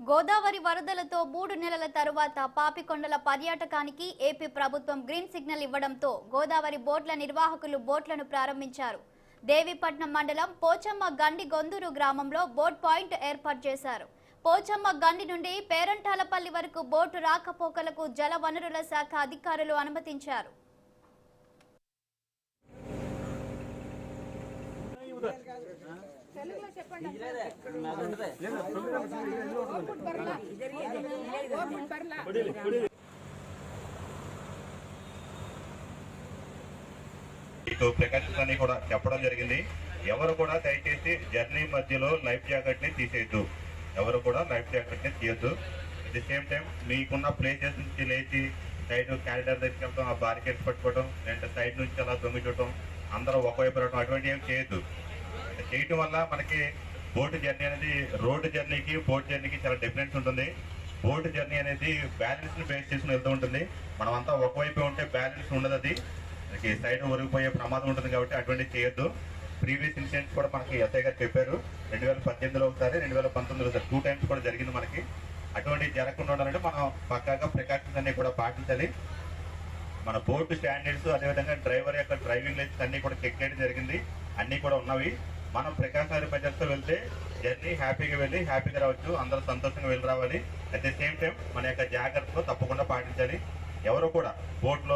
గోదావరి వరదలతో 3 నెలల తరువాత పాపికొండల పర్యాటకానికి ఏపీ ప్రభుత్వం గ్రీన్ సిగ్నల్ ఇవ్వడంతో గోదావరి బోట్ల నిర్వాహకులు బోట్లను ప్రారంభించారు. దేవీపట్నం మండలం పోచమ్మ గండి గొందూరు గ్రామంలో బోట్ పాయింట్ ఏర్పాటు చేశారు. పోచమ్మ గండి నుండి పేరంటాలపల్లి వరకు బోటు రాకపోకలకు జల వనరుల శాఖ అధికారులు అనుమతించారు. ప్రికాషన్స్ అన్ని కూడా చెప్పడం జరిగింది. ఎవరు కూడా దయచేసి జర్నీ మధ్యలో లైఫ్ జాకెట్ ని తీసేయద్దు. ఎవరు కూడా లైఫ్ జాకెట్ ని తీయద్దు. అట్ ది సేమ్ టైం మీకున్న ప్లేసెస్ నుంచి లేచి సైడ్ క్యారిడర్ దగ్గరికి వెళ్ళడం, ఆ బారికేడ్స్ పట్టుకోవడం, లేదంటే సైడ్ నుంచి అలా దొంగిచూడటం, అందరూ ఒకవైపు రావడం, అటువంటి ఏం చేయొద్దు. చేయటం వల్ల మనకి బోట్ జర్నీ అనేది రోడ్డు జర్నీకి బోట్ జర్నీకి చాలా డిఫరెన్స్ ఉంటుంది. బోట్ జర్నీ అనేది బ్యాలెన్స్ ని బేస్ చేసుకుని వెళ్తూ ఉంటుంది. మనం అంతా ఒకవైపు ఉంటే బ్యాలెన్స్ ఉండదు, అది సైడ్ ఒరిగిపోయే ప్రమాదం ఉంటుంది. కాబట్టి అటువంటి చేయొద్దు. ప్రీవియస్ ఇన్సిడెంట్స్ కూడా మనకి ఎస్ఐ గారు చెప్పారు. 2018లో ఒకసారి, 2019లో ఒకసారి 2 times కూడా జరిగింది మనకి. అటువంటి జరగకుండా ఉండాలంటే మనం పక్కాగా ప్రికాషన్స్ అన్ని కూడా పాటించాలి. మన బోట్ స్టాండర్డ్స్, అదేవిధంగా డ్రైవర్ యొక్క డ్రైవింగ్ లైసెన్స్ అన్ని కూడా చెక్ చేయడం జరిగింది. అన్ని కూడా ఉన్నవి. మనం ప్రికాషనరీ మెజర్స్తో వెళ్తే జర్నీ హ్యాపీగా వెళ్ళి హ్యాపీగా రావచ్చు. అందరూ సంతోషంగా వెళ్ళి రావాలి. అట్ ది సేమ్ టైం మన యొక్క జాగ్రత్తలు తప్పకుండా పాటించాలి. ఎవరు కూడా బోట్లో